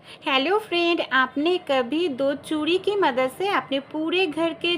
Hello friend, आपने कभी दो चूड़ी की मदद से अपने पूरे घर के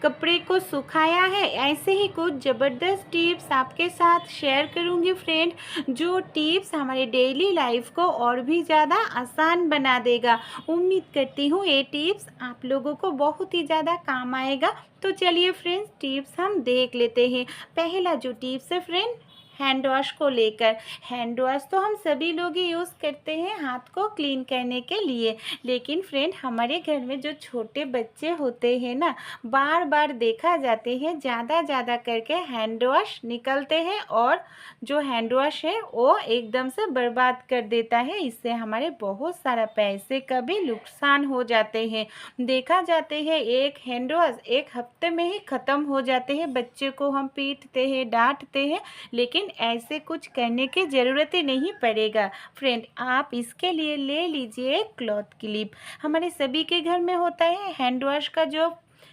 कपड़े को सुखाया है? ऐसे ही कुछ ज़बरदस्त टिप्स आपके साथ शेयर करूंगी फ्रेंड, जो टिप्स हमारे डेली लाइफ को और भी ज़्यादा आसान बना देगा। उम्मीद करती हूँ ये टिप्स आप लोगों को बहुत ही ज़्यादा काम आएगा। तो चलिए फ्रेंड्स, टिप्स हम देख लेते हैं। पहला जो टिप्स है फ्रेंड, हैंड वॉश को लेकर। हैंड वॉश तो हम सभी लोग ही यूज़ करते हैं हाथ को क्लीन करने के लिए, लेकिन फ्रेंड हमारे घर में जो छोटे बच्चे होते हैं ना, बार बार देखा जाते हैं ज़्यादा करके हैंड वॉश निकलते हैं और जो हैंड वॉश है वो एकदम से बर्बाद कर देता है। इससे हमारे बहुत सारा पैसे का भी नुकसान हो जाते हैं। देखा जाते हैं एक हैंड वॉश एक हफ्ते में ही ख़त्म हो जाते हैं। बच्चे को हम पीटते हैं, डांटते हैं, लेकिन ऐसे कुछ करने की ज़रूरत ही नहीं पड़ेगा। फ्रेंड, आप इसके लिए ले लीजिए क्लॉथ क्लिप। हमारे सभी के घर में होता है हैंड वॉश का जो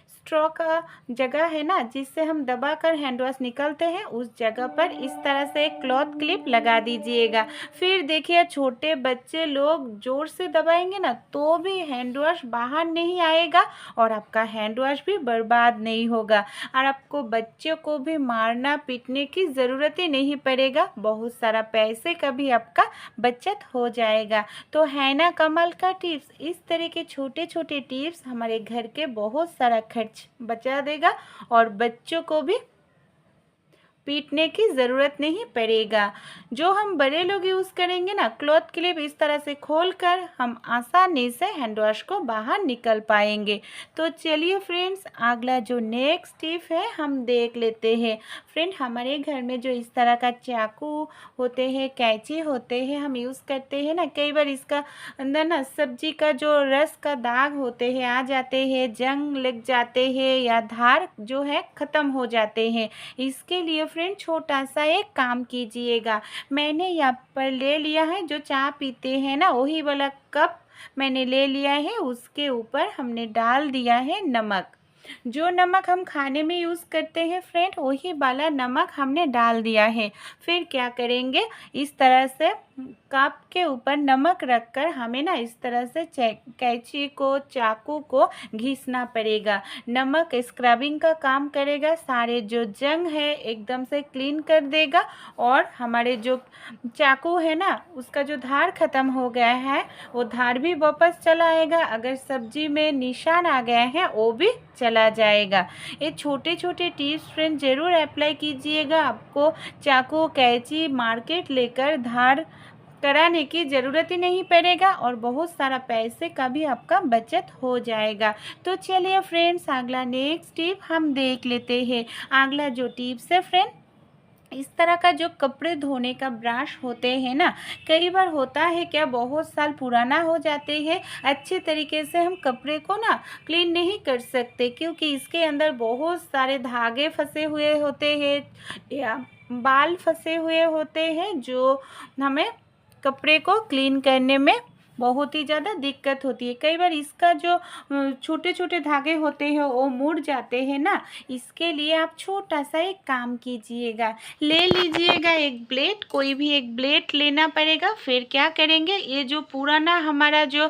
स्ट्रॉ का जगह है ना, जिससे हम दबाकर हैंड वॉश निकलते हैं, उस जगह पर इस तरह से एक क्लॉथ क्लिप लगा दीजिएगा। फिर देखिए, छोटे बच्चे लोग ज़ोर से दबाएंगे ना तो भी हैंड वॉश बाहर नहीं आएगा और आपका हैंड वॉश भी बर्बाद नहीं होगा। और आपको बच्चों को भी मारना पीटने की ज़रूरत ही नहीं पड़ेगा। बहुत सारा पैसे का भी आपका बचत हो जाएगा। तो है ना कमाल का टिप्स? इस तरह के छोटे छोटे टिप्स हमारे घर के बहुत सारा खर्च बचा देगा और बच्चों को भी पीटने की ज़रूरत नहीं पड़ेगा। जो हम बड़े लोग यूज़ करेंगे ना, क्लॉथ क्लिप इस तरह से खोलकर हम आसानी से हैंड वॉश को बाहर निकल पाएंगे। तो चलिए फ्रेंड्स, अगला जो नेक्स्ट टिप है हम देख लेते हैं। फ्रेंड, हमारे घर में जो इस तरह का चाकू होते हैं, कैंची होते हैं, हम यूज़ करते हैं ना, कई बार इसका अंदर ना सब्जी का जो रस का दाग होते हैं आ जाते हैं, जंग लग जाते हैं या धार जो है ख़त्म हो जाते हैं। इसके लिए फ्रेंड छोटा सा एक काम कीजिएगा। मैंने यहाँ पर ले लिया है, जो चाय पीते हैं ना वही वाला कप मैंने ले लिया है। उसके ऊपर हमने डाल दिया है नमक। जो नमक हम खाने में यूज़ करते हैं फ्रेंड, वही वाला नमक हमने डाल दिया है। फिर क्या करेंगे, इस तरह से कप के ऊपर नमक रखकर हमें ना इस तरह से कैंची को, चाकू को घिसना पड़ेगा। नमक स्क्रबिंग का काम करेगा, सारे जो जंग है एकदम से क्लीन कर देगा और हमारे जो चाकू है ना उसका जो धार ख़त्म हो गया है वो धार भी वापस चला आएगा। अगर सब्जी में निशान आ गए हैं वो भी चला जाएगा। ये छोटे छोटे टिप्स फ्रेंड ज़रूर अप्लाई कीजिएगा। आपको चाकू, कैंची मार्केट लेकर धार कराने की ज़रूरत ही नहीं पड़ेगा और बहुत सारा पैसे का भी आपका बचत हो जाएगा। तो चलिए फ्रेंड्स, अगला नेक्स्ट टिप हम देख लेते हैं। अगला जो टिप्स है फ्रेंड, इस तरह का जो कपड़े धोने का ब्रश होते हैं ना, कई बार होता है क्या, बहुत साल पुराना हो जाते हैं, अच्छे तरीके से हम कपड़े को ना क्लीन नहीं कर सकते क्योंकि इसके अंदर बहुत सारे धागे फंसे हुए होते हैं या बाल फंसे हुए होते हैं, जो हमें कपड़े को क्लीन करने में बहुत ही ज़्यादा दिक्कत होती है। कई बार इसका जो छोटे छोटे धागे होते हैं वो मुड़ जाते हैं ना। इसके लिए आप छोटा सा एक काम कीजिएगा, ले लीजिएगा एक ब्लेड, कोई भी एक ब्लेड लेना पड़ेगा। फिर क्या करेंगे, ये जो पुराना हमारा जो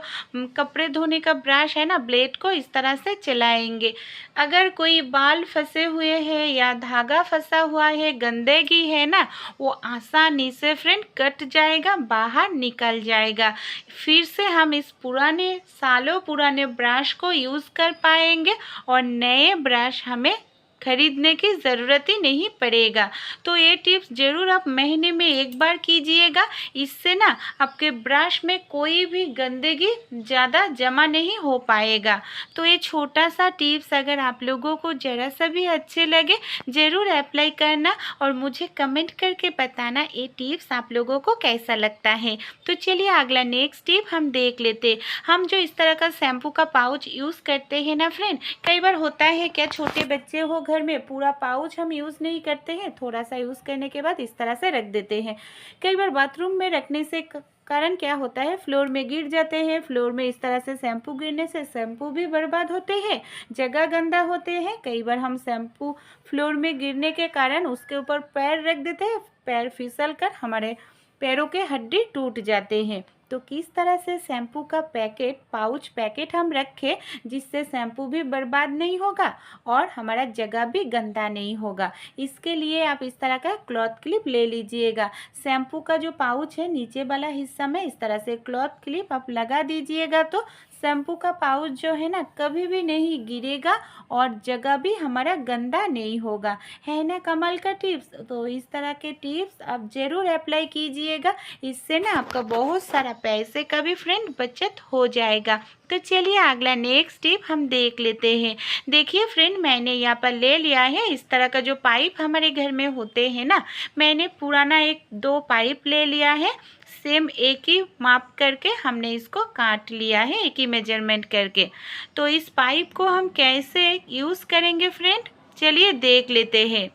कपड़े धोने का ब्रश है ना, ब्लेड को इस तरह से चलाएंगे। अगर कोई बाल फंसे हुए हैं या धागा फंसा हुआ है, गंदगी है ना, वो आसानी से फ्रेंड कट जाएगा, बाहर निकल जाएगा। फिर से हम इस पुराने सालों पुराने ब्रश को यूज़ कर पाएंगे और नए ब्रश हमें खरीदने की ज़रूरत ही नहीं पड़ेगा। तो ये टिप्स ज़रूर आप महीने में एक बार कीजिएगा। इससे ना आपके ब्रश में कोई भी गंदगी ज़्यादा जमा नहीं हो पाएगा। तो ये छोटा सा टिप्स अगर आप लोगों को ज़रा सा भी अच्छे लगे, ज़रूर अप्लाई करना और मुझे कमेंट करके बताना ये टिप्स आप लोगों को कैसा लगता है। तो चलिए अगला नेक्स्ट टिप हम देख लेते। हम जो इस तरह का शैम्पू का पाउच यूज़ करते हैं ना फ्रेंड, कई बार होता है क्या, छोटे बच्चे हो घर में, पूरा पाउच हम यूज़ नहीं करते हैं, थोड़ा सा यूज़ करने के बाद इस तरह से रख देते हैं। कई बार बाथरूम में रखने से कारण क्या होता है, फ्लोर में गिर जाते हैं। फ्लोर में इस तरह से शैम्पू गिरने से शैम्पू भी बर्बाद होते हैं, जगह गंदा होते हैं। कई बार हम शैम्पू फ्लोर में गिरने के कारण उसके ऊपर पैर रख देते हैं, पैर फिसल कर हमारे पैरों के हड्डी टूट जाते हैं। तो किस तरह से शैम्पू का पैकेट, पाउच पैकेट हम रखें जिससे शैम्पू भी बर्बाद नहीं होगा और हमारा जगह भी गंदा नहीं होगा। इसके लिए आप इस तरह का क्लॉथ क्लिप ले लीजिएगा। शैम्पू का जो पाउच है नीचे वाला हिस्सा में इस तरह से क्लॉथ क्लिप आप लगा दीजिएगा तो शैम्पू का पाउच जो है ना कभी भी नहीं गिरेगा और जगह भी हमारा गंदा नहीं होगा। है ना कमाल का टिप्स? तो इस तरह के टिप्स आप ज़रूर अप्लाई कीजिएगा। इससे ना आपका बहुत सारा पैसे का भी फ्रेंड बचत हो जाएगा। तो चलिए अगला नेक्स्ट टिप हम देख लेते हैं। देखिए फ्रेंड, मैंने यहाँ पर ले लिया है इस तरह का जो पाइप हमारे घर में होते हैं ना, मैंने पुराना 1-2 पाइप ले लिया है। सेम एक ही माप करके हमने इसको काट लिया है, एक ही मेजरमेंट करके। तो इस पाइप को हम कैसे यूज़ करेंगे फ्रेंड, चलिए देख लेते हैं।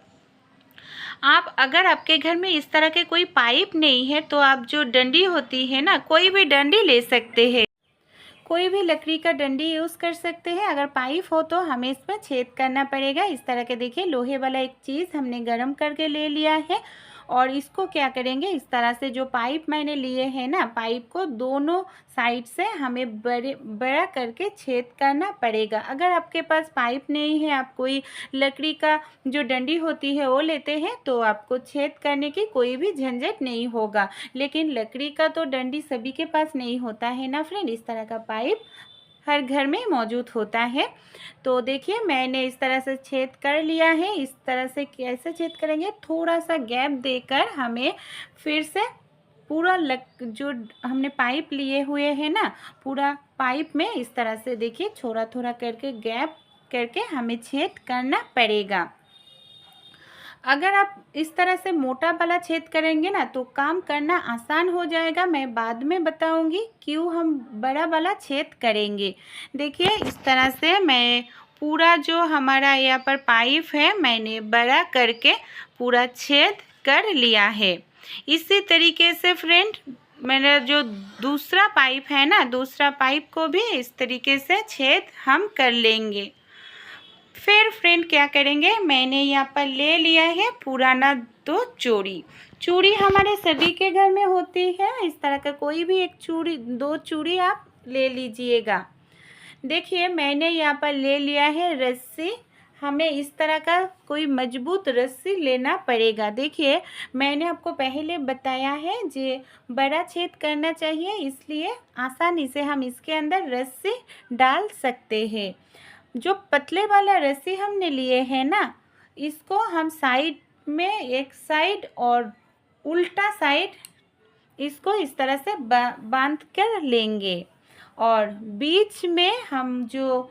आप अगर आपके घर में इस तरह के कोई पाइप नहीं है तो आप जो डंडी होती है ना, कोई भी डंडी ले सकते हैं, कोई भी लकड़ी का डंडी यूज़ कर सकते हैं। अगर पाइप हो तो हमें इसमें छेद करना पड़ेगा। इस तरह के देखिए लोहे वाला एक चीज़ हमने गरम करके ले लिया है और इसको क्या करेंगे, इस तरह से जो पाइप मैंने लिए हैं ना, पाइप को दोनों साइड से हमें बड़ा करके छेद करना पड़ेगा। अगर आपके पास पाइप नहीं है, आप कोई लकड़ी का जो डंडी होती है वो लेते हैं तो आपको छेद करने की कोई भी झंझट नहीं होगा। लेकिन लकड़ी का तो डंडी सभी के पास नहीं होता है ना फ्रेंड, इस तरह का पाइप हर घर में मौजूद होता है। तो देखिए मैंने इस तरह से छेद कर लिया है। इस तरह से कैसे छेद करेंगे, थोड़ा सा गैप देकर हमें फिर से पूरा जो हमने पाइप लिए हुए हैं ना, पूरा पाइप में इस तरह से देखिए थोड़ा थोड़ा करके गैप करके हमें छेद करना पड़ेगा। अगर आप इस तरह से मोटा वाला छेद करेंगे ना तो काम करना आसान हो जाएगा। मैं बाद में बताऊंगी क्यों हम बड़ा वाला छेद करेंगे। देखिए इस तरह से मैं पूरा जो हमारा यहाँ पर पाइप है मैंने बड़ा करके पूरा छेद कर लिया है। इसी तरीके से फ्रेंड मेरा जो दूसरा पाइप है ना, दूसरा पाइप को भी इस तरीके से छेद हम कर लेंगे। फिर फ्रेंड क्या करेंगे, मैंने यहाँ पर ले लिया है पुराना 2 चूड़ी। चूड़ी हमारे सभी के घर में होती है। इस तरह का कोई भी एक चूड़ी, 2 चूड़ी आप ले लीजिएगा। देखिए मैंने यहाँ पर ले लिया है रस्सी। हमें इस तरह का कोई मजबूत रस्सी लेना पड़ेगा। देखिए मैंने आपको पहले बताया है जे बड़ा छेद करना चाहिए, इसलिए आसानी से हम इसके अंदर रस्सी डाल सकते हैं। जो पतले वाला रस्सी हमने लिए है ना, इसको हम साइड में एक साइड और उल्टा साइड इसको इस तरह से बांध कर लेंगे और बीच में हम जो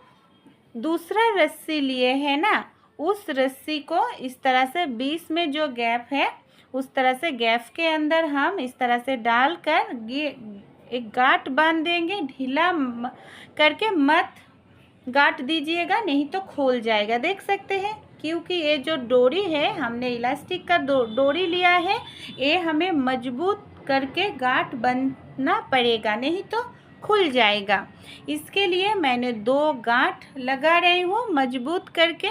दूसरा रस्सी लिए हैं ना, उस रस्सी को इस तरह से बीच में जो गैप है उस तरह से गैप के अंदर हम इस तरह से डालकर एक गांठ बांध देंगे। ढीला करके मत गांठ दीजिएगा, नहीं तो खोल जाएगा। देख सकते हैं क्योंकि ये जो डोरी है हमने इलास्टिक का डोरी लिया है, ये हमें मजबूत करके गांठ बांधना पड़ेगा, नहीं तो खुल जाएगा। इसके लिए मैंने 2 गांठ लगा रही हूँ मजबूत करके,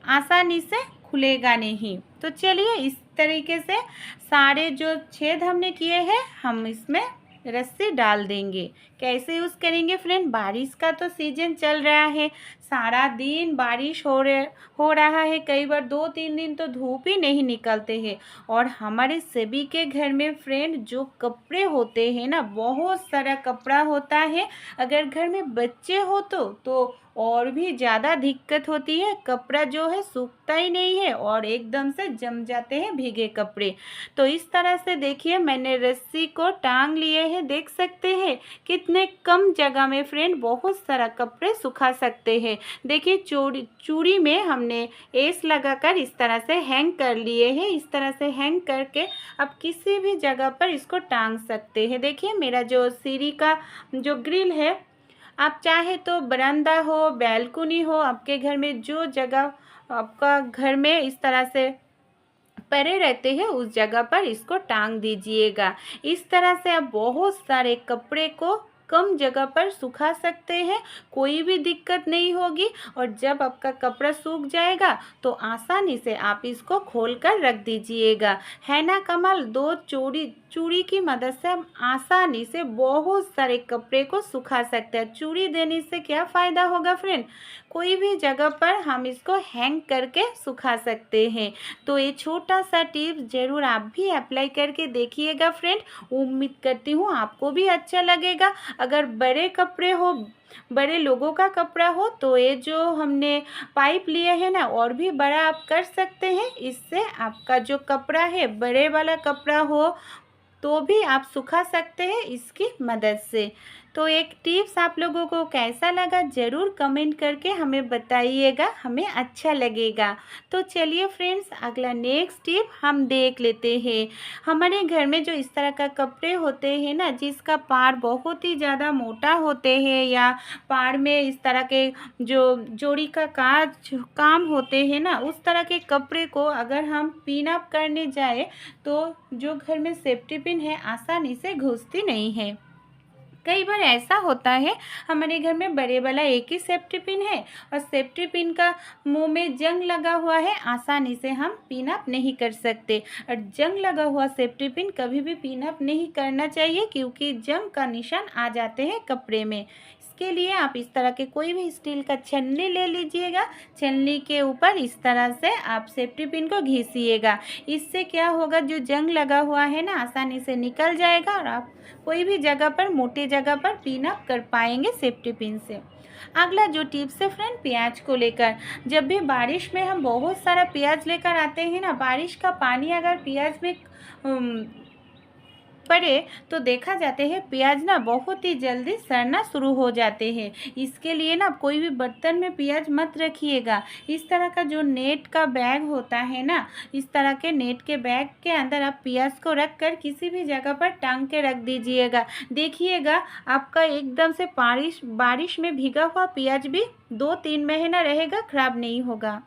आसानी से खुलेगा नहीं। तो चलिए इस तरीके से सारे जो छेद हमने किए हैं हम इसमें रस्सी डाल देंगे। कैसे यूज़ करेंगे फ्रेंड, बारिश का तो सीजन चल रहा है, सारा दिन बारिश हो रहा है, कई बार 2-3 दिन तो धूप ही नहीं निकलते हैं। और हमारे सभी के घर में फ्रेंड जो कपड़े होते हैं ना, बहुत सारा कपड़ा होता है। अगर घर में बच्चे हो तो और भी ज़्यादा दिक्कत होती है। कपड़ा जो है सूखता ही नहीं है और एकदम से जम जाते हैं भीगे कपड़े। तो इस तरह से देखिए मैंने रस्सी को टांग लिए हैं। देख सकते हैं कितने कम जगह में फ्रेंड बहुत सारा कपड़े सुखा सकते हैं। देखिए चूड़ी में हमने एस लगाकर इस तरह से हैंग कर लिए हैं। इस तरह से हैंग करके आप किसी भी जगह पर इसको टांग सकते हैं। देखिए मेरा जो सीढ़ी का जो ग्रिल है, आप चाहे तो बरामदा हो, बैल्कुनी हो, आपके घर में जो जगह आपका घर में इस तरह से पड़े रहते हैं उस जगह पर इसको टांग दीजिएगा। इस तरह से आप बहुत सारे कपड़े को कम जगह पर सुखा सकते हैं, कोई भी दिक्कत नहीं होगी। और जब आपका कपड़ा सूख जाएगा तो आसानी से आप इसको खोल कर रख दीजिएगा। है ना कमाल, 2 चूड़ी की मदद से हम आसानी से बहुत सारे कपड़े को सुखा सकते हैं। चूड़ी देने से क्या फ़ायदा होगा फ्रेंड, कोई भी जगह पर हम इसको हैंग करके सुखा सकते हैं। तो ये छोटा सा टिप्स ज़रूर आप भी अप्लाई करके देखिएगा फ्रेंड। उम्मीद करती हूँ आपको भी अच्छा लगेगा। अगर बड़े कपड़े हो, बड़े लोगों का कपड़ा हो, तो ये जो हमने पाइप लिए हैं ना, और भी बड़ा आप कर सकते हैं। इससे आपका जो कपड़ा है, बड़े वाला कपड़ा हो तो भी आप सुखा सकते हैं इसकी मदद से। तो एक टिप्स आप लोगों को कैसा लगा ज़रूर कमेंट करके हमें बताइएगा, हमें अच्छा लगेगा। तो चलिए फ्रेंड्स, अगला नेक्स्ट टिप हम देख लेते हैं। हमारे घर में जो इस तरह का कपड़े होते हैं ना, जिसका पार बहुत ही ज़्यादा मोटा होते हैं, या पार में इस तरह के जो जोड़ी का काम होते हैं ना, उस तरह के कपड़े को अगर हम पिन अप करने जाए तो जो घर में सेफ्टी पिन है आसानी से घुसती नहीं है। कई बार ऐसा होता है हमारे घर में बड़े वाला एक ही सेफ्टी पिन है और सेफ्टी पिन का मुंह में जंग लगा हुआ है, आसानी से हम पिन अप नहीं कर सकते। और जंग लगा हुआ सेफ्टी पिन कभी भी पिन अप नहीं करना चाहिए, क्योंकि जंग का निशान आ जाते हैं कपड़े में। इसके लिए आप इस तरह के कोई भी स्टील का छन्नी ले लीजिएगा। छन्नी के ऊपर इस तरह से आप सेफ्टी पिन को घिसिएगा। इससे क्या होगा, जो जंग लगा हुआ है ना, आसानी से निकल जाएगा और आप कोई भी जगह पर, मोटे जगह पर पिन अप कर पाएंगे सेफ्टी पिन से। अगला जो टिप्स है फ्रेंड, प्याज को लेकर। जब भी बारिश में हम बहुत सारा प्याज लेकर आते हैं ना, बारिश का पानी अगर प्याज में पड़े तो देखा जाते हैं प्याज ना बहुत ही जल्दी सड़ना शुरू हो जाते हैं। इसके लिए ना कोई भी बर्तन में प्याज मत रखिएगा। इस तरह का जो नेट का बैग होता है ना, इस तरह के नेट के बैग के अंदर आप प्याज को रख कर किसी भी जगह पर टांग के रख दीजिएगा। देखिएगा आपका एकदम से बारिश में भीगा हुआ प्याज भी 2-3 महीना रहेगा, खराब नहीं होगा।